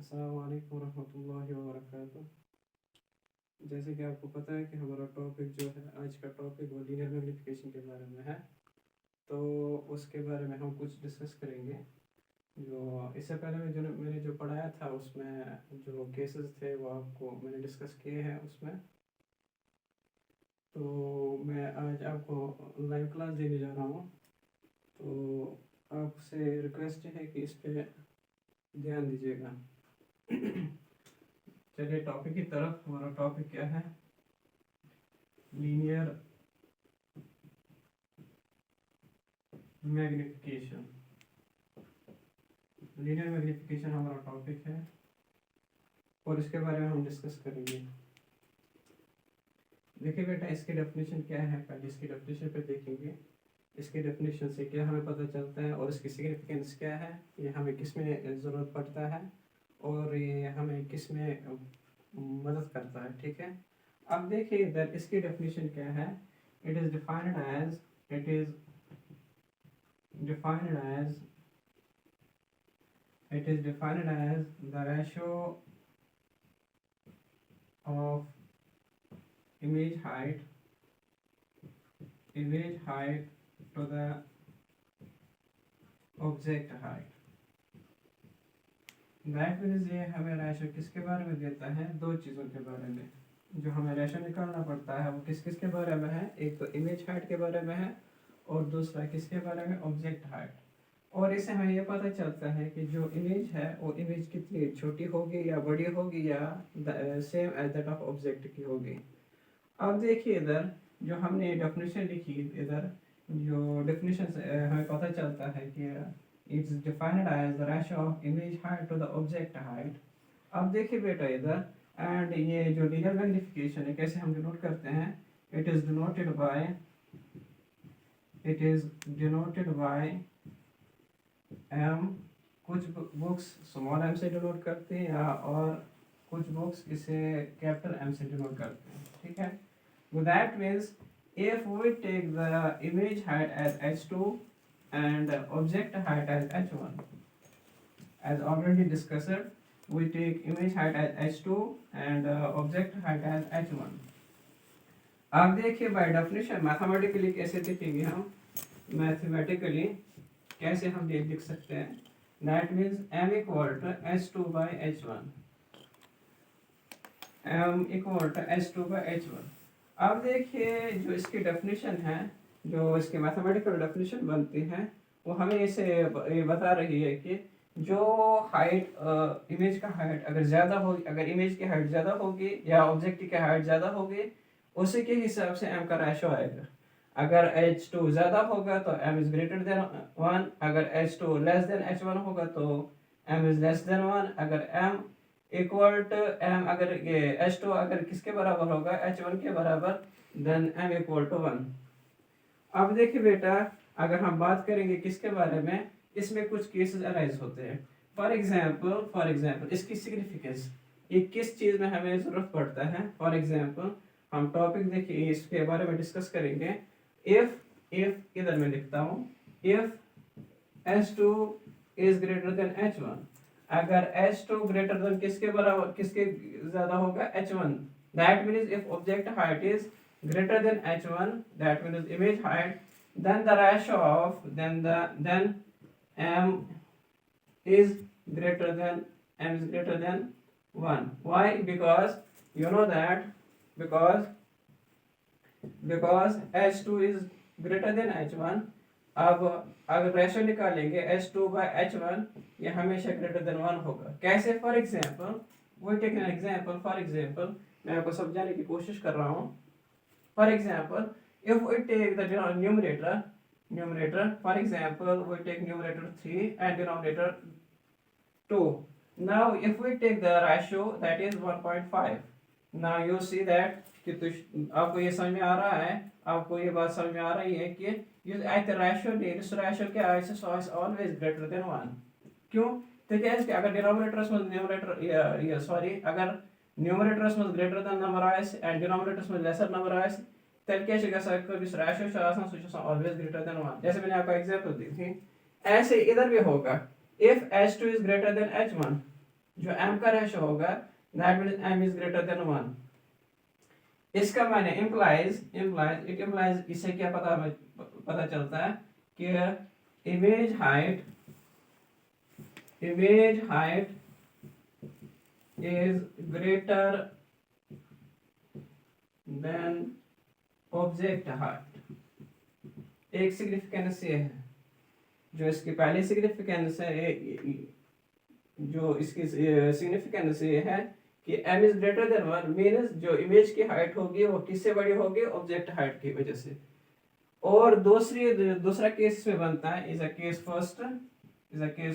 अस्सलाम वालेकुम रहमतुल्लाहि व बरकातुहू। जैसे कि आपको पता है कि हमारा टॉपिक जो है आज का टॉपिक वो लीनियर मैग्नीफिकेशन के बारे में है, तो उसके बारे में हम कुछ डिस्कस करेंगे। जो इससे पहले मैंने जो पढ़ाया था उसमें जो केसेस थे वो आपको मैंने डिस्कस किए हैं उसमें। तो मैं आज आपको लाइव क्लास देने जा रहा हूँ, तो आपसे रिक्वेस्ट है कि इस पे ध्यान दीजिएगा। चलिए टॉपिक की तरफ। हमारा टॉपिक क्या है? Linear magnification. लीनियर मैग्निफिकेशन हमारा टॉपिक है और इसके बारे में हम डिस्कस करेंगे। देखिए बेटा, इसकी डेफिनेशन क्या है, पहले इसकी डेफिनेशन पे देखेंगे। इसकी डेफिनेशन से क्या हमें पता चलता है और इसकी सिग्निफिकेंस क्या है, ये हमें किस में ज़रूरत पड़ता है और ये हमें किस में मदद करता है। ठीक है, अब देखिए इधर इसकी डेफिनेशन क्या है। It is defined as the ratio of image height to the object height। That means ये हमें रेशो किसके बारे में देता है? दो चीज़ों के बारे में। जो हमें रेशो निकालना पड़ता है वो किस किस के बारे में है? एक तो इमेज हाइट के बारे में है और दूसरा किसके बारे में? Object height. और इससे हमें ये पता चलता है कि जो इमेज है वो इमेज कितनी छोटी होगी या बड़ी होगी या same as that of object की होगी। अब देखिए इधर जो हमने डेफिनेशन लिखी, इधर जो डेफिनेशन से हमें पता चलता है कि it's defined as the ratio of image height to the object height. अब देखिए बेटा इधर, एंड ये जो लीनियर मैग्निफिकेशन है कैसे हम डिनोट करते हैं? It is denoted by M. कुछ बुक्स स्मॉल एम से डिनोट करते हैं या और कुछ बुक्स इसे कैपिटल एम से डिनोट करते हैं। ठीक है, that means if we take the image height as h2 and object height as h1, as already discussed we take image height as h2 and object height as h1। अब देखिए by definition mathematically कैसे लिखेंगे हम? Mathematically कैसे हम ये लिख सकते हैं? That means m equal to h2 by h1। m equal to h2 by h1। अब देखिए जो इसकी डेफिनेशन है, जो इसकी मैथमेटिकल डेफिनेशन बनती है वो हमें इसे ये बता रही है कि जो हाइट इमेज का हाइट अगर ज़्यादा होगी, अगर इमेज की हाइट ज़्यादा होगी या ऑब्जेक्ट की हाइट ज़्यादा होगी, उसी के हिसाब से m का रेशो आएगा। अगर h2 ज़्यादा होगा तो m इज़ ग्रेटर देन 1, अगर h2 लेस देन h1 होगा तो m इज़ लेस देन 1। अगर m इक्वल टू m, अगर ये h2 अगर किसके बराबर होगा? h1 के बराबर, देन m इक्वल टू 1। अब देखिए बेटा, अगर हम बात करेंगे किसके बारे में, इसमें कुछ केसेस अराइज होते हैं। फॉर एग्जांपल इसकी सिग्निफिकेंस, ये किस चीज़ में हमें ज़रूरत पड़ता है। फॉर एग्जांपल हम टॉपिक देखिए इसके बारे में डिस्कस करेंगे। इफ इधर मैं लिखता हूँ, if h2 is greater than h1, अगर h2 ग्रेटर देन किसके बराबर, किसके ज़्यादा होगा? h1। That means if object height is greater than h1, that means image height, then the ratio of then m is greater than 1। why? Because you know that because h2 is greater than h1। अब अगर ratio निकालेंगे h2 by h1, ये हमेशा greater than 1 होगा। कैसे? For example we take an example. For example मैं आपको समझाने की कोशिश कर रहा हूँ। For example, if we take the numerator, for example, we take numerator 3 and denominator 2. Now, if we take the ratio, that is 1.5. Now, you see that कि आपको ये समझ में आ रहा है, आपको ये बात समझ में आ रही है कि ये ratio this ratio क्या है? So is always greater than 1। क्यों? तो क्या है कि अगर denominators में numerator अगर numerators में greater than number आए and denominators में lesser number आए, तब क्या चीज़ का इस रेशियो से आसान सोचो ऑलवेज ग्रेटर देन 1। जैसे मैंने आपको एग्जांपल दी थी, ऐसे इधर भी होगा। If h2 is greater than h1, जो m का रेशो होगा that means m is greater than 1। इसका माने इम्प्लाइज इससे क्या पता चलता है कि image height is greater than object height. एक सिग्निफिकेंस ये है, जो इसकी पहली सिग्निफिकेंस है, जो इसकी सिग्निफिकेंस ये है कि m is greater than 1 means जो इमेज की हाइट होगी वो किससे बड़ी होगी, ऑब्जेक्ट हाइट की वजह से। और दूसरा केस में बनता है is a case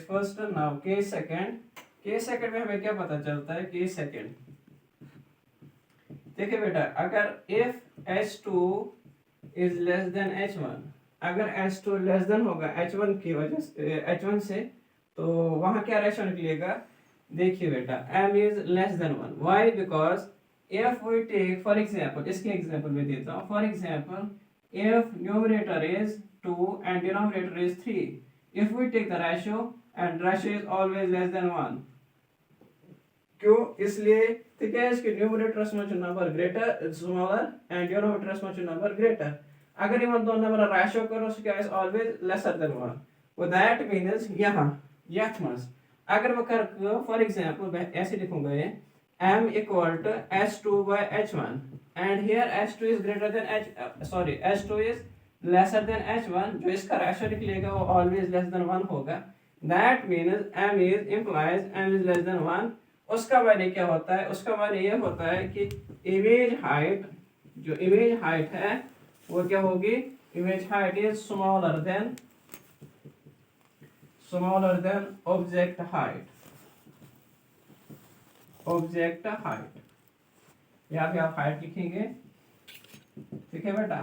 first now case second में हमें क्या पता चलता है, केस सेकंड देखिए बेटा, अगर if h2 is less then h1, अगर h2 लेस देन होगा h1 की वजह से, h1 से, तो वहां क्या रेशो निकलेगा। देखिए बेटा m is less than 1, why, because if we take for example, इसके एग्जांपल में देता हूं, for example if numerator is 2 and denominator is 3, if we take the ratio and ratio is always less than 1, क्यों, इसलिए ठीक है, इसके numerator small number greater smaller and denominator small number greater. अगर ये दो नंबर रेशियो करो सो क्या इज ऑलवेज लेसर देन 1, वो दैट मींस यहां यथमस अगर मैं कर फॉर एग्जांपल मैं ऐसे लिखूंगा ये m equal to h2 by h1 and here h2 is greater than h2 is lesser than h1, जो इसका रेशियो निकलेगा वो ऑलवेज लेस देन 1 होगा। That means m is implies m is less than 1। उसका माने क्या होता है, उसका माने ये होता है कि इमेज हाइट है वो क्या होगी, image height is smaller than object height. यहाँ पे आप हाइट लिखेंगे, ठीक है बेटा।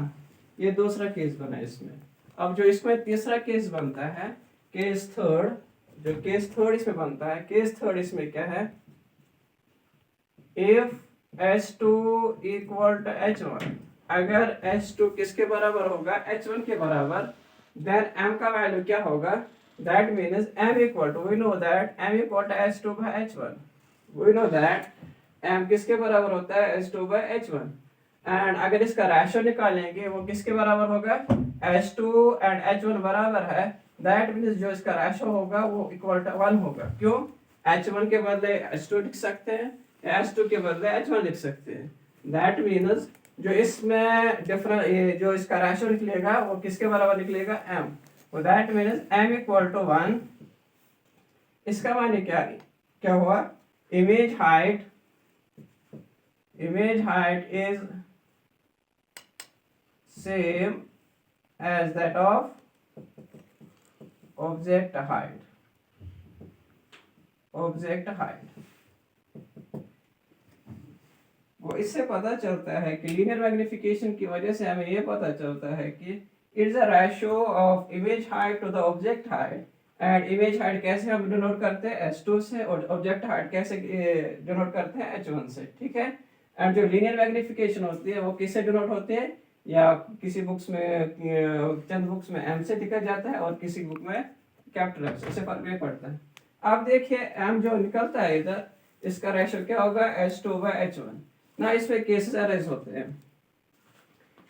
ये दूसरा केस बना इसमें। अब जो इसमें तीसरा केस बनता है, केस थर्ड, जो केस थर्ड इसमें बनता है, केस थर्ड इसमें क्या है, if h2 equal to h1, अगर h2 किसके बराबर होगा, h1 के बराबर, then m का वैल्यू क्या होगा, that means m equal to, we know that m equal to h2 by h1, we know that m किसके बराबर होता है, h2 by h1, एंड अगर इसका रेशियो निकालेंगे वो किसके बराबर होगा, h2 एंड h1 बराबर है, that means जो इसका रेशियो होगा वो इक्वल टू 1 होगा। क्यों, h1 के बदले h2 लिख सकते हैं, h2 के बदले h1 लिख सकते हैं। दैट मीन्स जो इसमें डिफरेंस, जो इसका रेशियो निकलेगा वो किसके बराबर निकलेगा, m, तो that means m equal to 1। इसका माने क्या हुआ, image height is same as that of object height. वो इससे पता चलता है कि लीनियर मैग्निफिकेशन की वजह से हमें ये पता चलता है कि it's a ratio of image height to the object height. And image height कैसे हम डिनोट करते हैं, h2 से, और ऑब्जेक्ट हाइट कैसे डिनोट करते हैं, h1 से, ठीक है। एंड जो लीनियर मैग्निफिकेशन होती है वो किससे डिनोट होती है, या किसी बुक्स में, चंद बुक्स में m से लिखा जाता है और किसी बुक में कैपिटल M से, इससे फर्क नहीं पड़ता है। आप देखिए m जो निकलता है इधर, इसका रेशियो क्या होगा, h2 by h1 ना। इसमें केसेस अरेज होते हैं।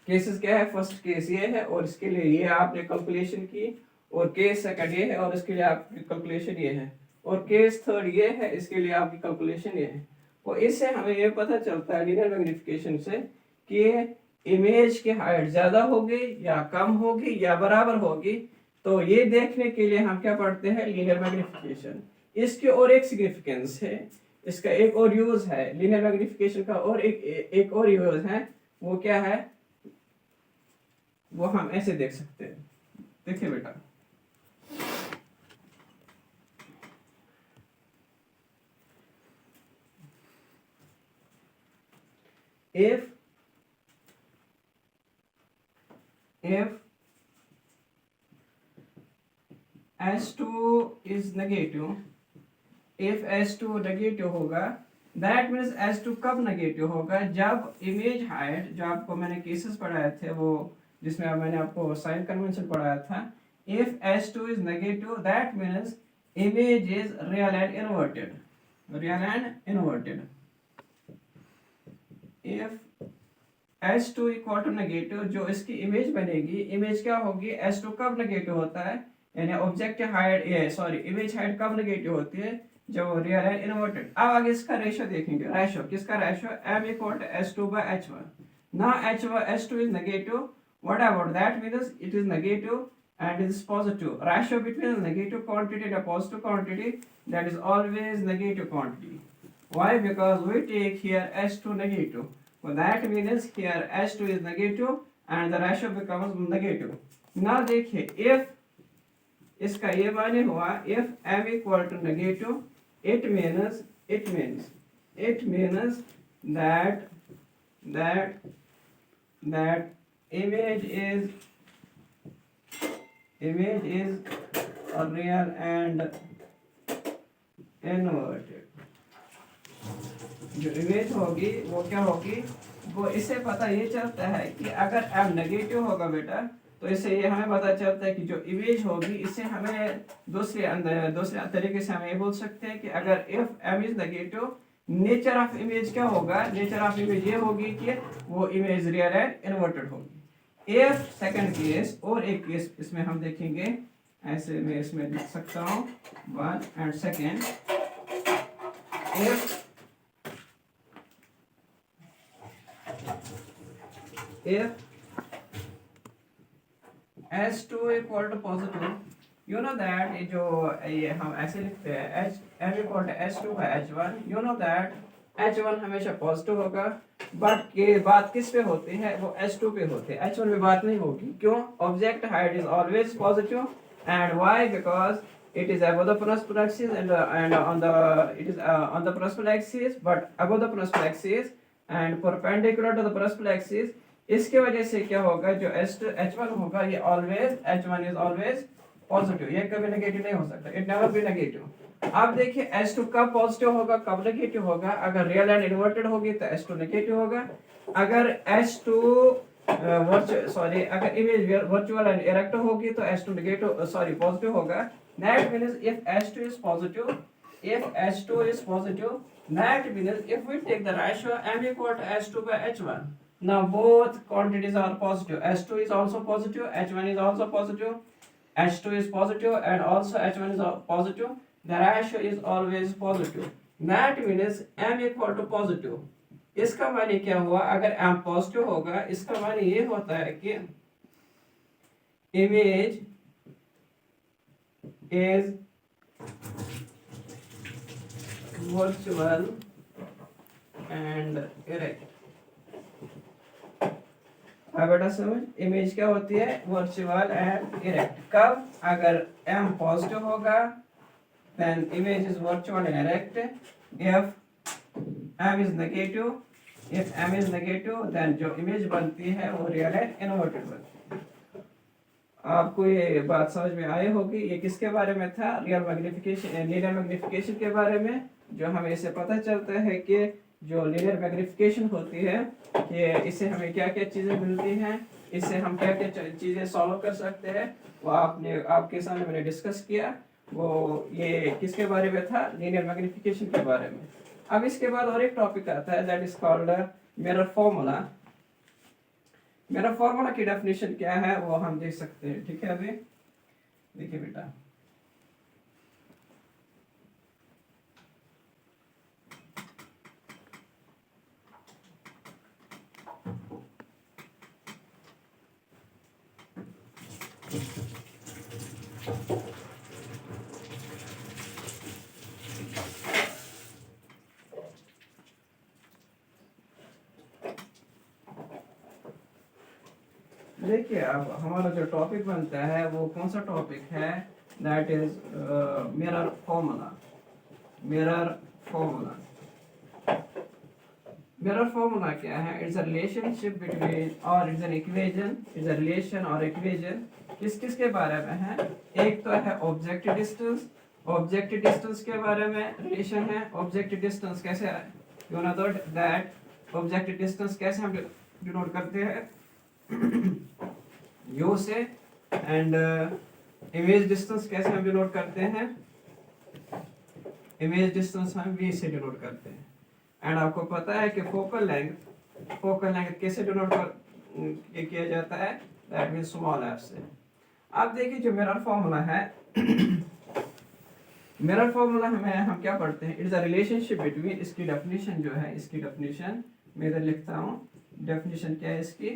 केसेस क्या है, फर्स्ट केस ये है और इसके लिए ये आपने कैलकुलेशन की, और केस सेकंड ये है और इसके लिए आपकी कैलकुलेशन ये है, और केस थर्ड ये है, इसके लिए आपकी कैलकुलेशन ये है। और इससे हमें ये पता चलता है लीनियर मैग्निफिकेशन से कि इमेज की हाइट ज्यादा होगी या कम होगी या बराबर होगी। तो ये देखने के लिए हम क्या पढ़ते हैं, लीनियर मैग्निफिकेशन। इसके और एक सिग्निफिकेंस है, इसका एक और यूज है लीनियर मैग्निफिकेशन का, और एक और यूज है, वो क्या है, वो हम ऐसे देख सकते हैं। देखिए बेटा, if h2 is negative, if h2 negative होगा, दैट मीन्स h2 कब नेगेटिव होगा, जब इमेज हाइट, जो आपको मैंने केसेस पढ़ाए थे वो जिसमें मैंने आपको साइन कन्वेंशन पढ़ाया था, if h2 is negative that means image is real and inverted। Real and inverted. If H2 equal to negative, जो इसकी इमेज बनेगी, इमेज क्या होगी, H2 कब नेगेटिव होता है, यानी ऑब्जेक्टिव हाइट, ये सॉरी इमेज हाइट कब नेगेटिव होती है, जब रियल एंड इन्वर्टेड। अब आगे इसका रेशियो देखेंगे, रेशियो किसका, ratio m equal to H2 by H1। now H2 is negative, what about that means it is negative and it is positive, ratio between a negative quantity and a positive quantity, that is always negative quantity. Why? Because we take here H2 negative, so that means here H2 is negative and the ratio becomes negative. now देखिए, if इसका ये माने हुआ, if m equal to negative, it means that image is real and inverted। जो image होगी वो क्या होगी, वो इससे पता ये चलता है कि अगर m नेगेटिव होगा बेटा, तो इससे ये हमें पता चलता है कि जो इमेज होगी, इससे हमें दूसरे तरीके से हम ये बोल सकते हैं कि अगर if m is negative, nature of image क्या होगा, नेचर ऑफ इमेज ये होगी कि वो इमेज रियल एंड इन्वर्टेड होगी। इफ सेकंड केस, और एक केस इसमें हम देखेंगे, ऐसे मैं इसमें लिख सकता हूँ 1 and second, if H2 equal to positive, you know that ये हम ऐसे लिखते हैं m equal to H2 by H1, you know that H1 हमेशा पॉजिटिव होगा, बट ये बात किस पे होती है, वो H2 पे होती है, H1 पे बात नहीं होगी। क्यों? Object height is always positive, and why? Because it is above the principal axis and on the it is on the principal axis, but above the principal axis and perpendicular to the principal axis। इसके वजह से क्या होगा, जो H1 होगा, ये H1 is always positive, ये कभी नेगेटिव नहीं हो सकता, इट नेवर बी नेगेटिव। अब देखिए H2 कब पॉजिटिव होगा, कब नेगेटिव होगा, अगर रियल एंड इन्वर्टेड होगी तो H2 नेगेटिव होगा, अगर अगर इमेज वर्चुअल एंड इरेक्ट होगी तो H2 नेगेटिव पॉजिटिव होगा। that means if H2 is positive, that means if we take the ratio m equal to H2 by H1, now both quantities are positive, H2 is also positive, H1 is also positive, H2 is positive and also H1 is positive, the ratio is always positive, that means m equal to positive। इसका माने क्या हुआ, अगर m positive होगा, इसका माने ये होता है कि image is virtual and erect। अब बेटा समझ, इमेज क्या होती है, वर्चुअल एंड इरेक्ट। कब? अगर m पॉजिटिव होगा then image is virtual and erect। if m is negative then जो इमेज बनती है वो रियल एंड इन्वर्टेड बनती है। आपको ये बात समझ में आई होगी। ये किसके बारे में था, रियल मैग्निफिकेशन, लीनियर मैग्निफिकेशन के बारे में। जो हमें इससे पता चलता है कि जो लीनियर मैग्निफिकेशन होती है कि इससे हमें क्या क्या चीज़ें मिलती हैं, इससे हम क्या क्या चीज़ें सॉल्व कर सकते हैं, वो आपके सामने मैंने डिस्कस किया। वो ये किसके बारे में था, लीनियर मैग्निफिकेशन के बारे में। अब इसके बाद और एक टॉपिक आता है, that is called mirror formula. Mirror formula की डेफिनेशन क्या है वो हम देख सकते हैं, ठीक है। अभी देखिए बेटा, देखिए अब हमारा जो टॉपिक बनता है वो कौन सा टॉपिक है, that is mirror formula. Mirror formula, mirror formula क्या है, इट्स अ रिलेशनशिप बिटवीन और it's an equation, it's a relation और इक्वेशन किस किस के बारे में है। एक तो है ऑब्जेक्ट डिस्टेंस, ऑब्जेक्ट डिस्टेंस के बारे में रिलेशन है। ऑब्जेक्ट डिस्टेंस कैसे, you know that object distance कैसे हम डिनोट करते हैं, यू से। एंड इमेज डिस्टेंस कैसे हम डिनोट करते हैं, इमेज डिस्टेंस हम v से डिनोट करते हैं। एंड आपको पता है कि फोकल लेंथ कैसे डिनोट किया जाता है, दैट मींस स्मॉल f से। अब देखिए जो मिरर फॉर्मूला है मिरर फॉर्मूला में हम क्या पढ़ते हैं, इट्स अ रिलेशनशिप बिटवीन, इसकी डेफिनेशन जो है, इसकी डेफिनेशन मैं इधर लिखता हूँ, डेफिनेशन क्या है इसकी,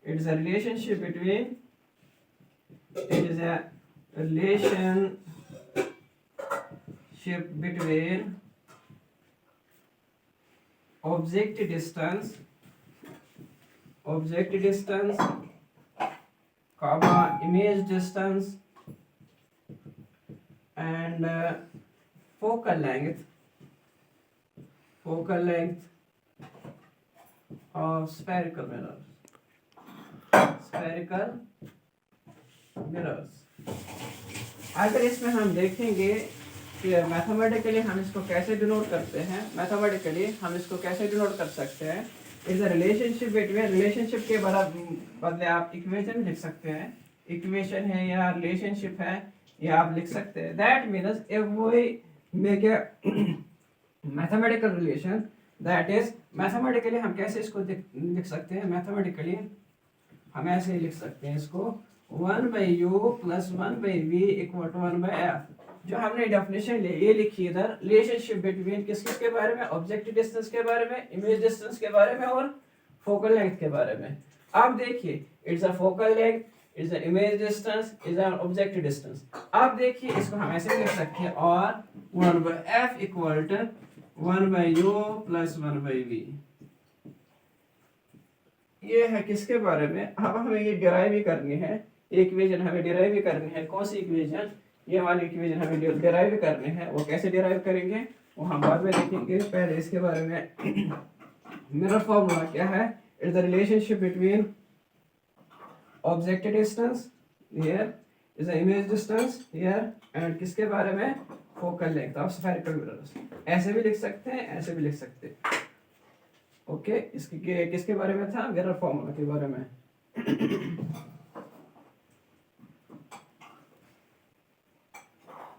it's a relationship between, it is a relationship between object distance comma image distance and focal length of spherical mirrors। अगर इसमें हम देखेंगे कि मैथमेटिकली हम इसको कैसे डिनोट करते हैं, मैथमेटिकली हम इसको कैसे डिनोट कर सकते हैं, is a relationship between, relationship के बदले आप इक्वेशन लिख सकते हैं, इक्वेशन है या रिलेशनशिप है ये आप लिख सकते हैं। That means if we make a mathematical relation, that is mathematically हम कैसे इसको लिख सकते हैं, मैथमेटिकली हम ऐसे लिख सकते हैं इसको 1/u + 1/v = 1/f। जो हमने डेफिनेशन ये लिखी इधर, रिलेशनशिप बिटवीन किसके बारे में, ऑब्जेक्ट डिस्टेंस के बारे में, इमेज डिस्टेंस के बारे में और फोकल लेंथ के बारे में। अब देखिए it's a focal length, it's a image distance, it's a object distance. अब देखिए इसको हम ऐसे लिख सकते हैं, और 1/f = 1/u + 1/v। ये है किसके बारे में, अब हमें ये डिराइव ही करनी है, इक्वेशन हमें डिराइव ही करनी है। कौन सी इक्वेशन, ये वाली इक्वेशन हमें डिराइव करनी है। वो कैसे डिराइव करेंगे वो हम बाद में देखेंगे, पहले इसके बारे में मिरर फॉर्मूला क्या है, it's the relationship between object distance here is the image distance here and किसके बारे में, focal length of spherical mirrors. ऐसे भी लिख सकते हैं, ऐसे भी लिख सकते हैं। ओके, इसके किसके बारे में था, मिरर फॉर्मूला के बारे में।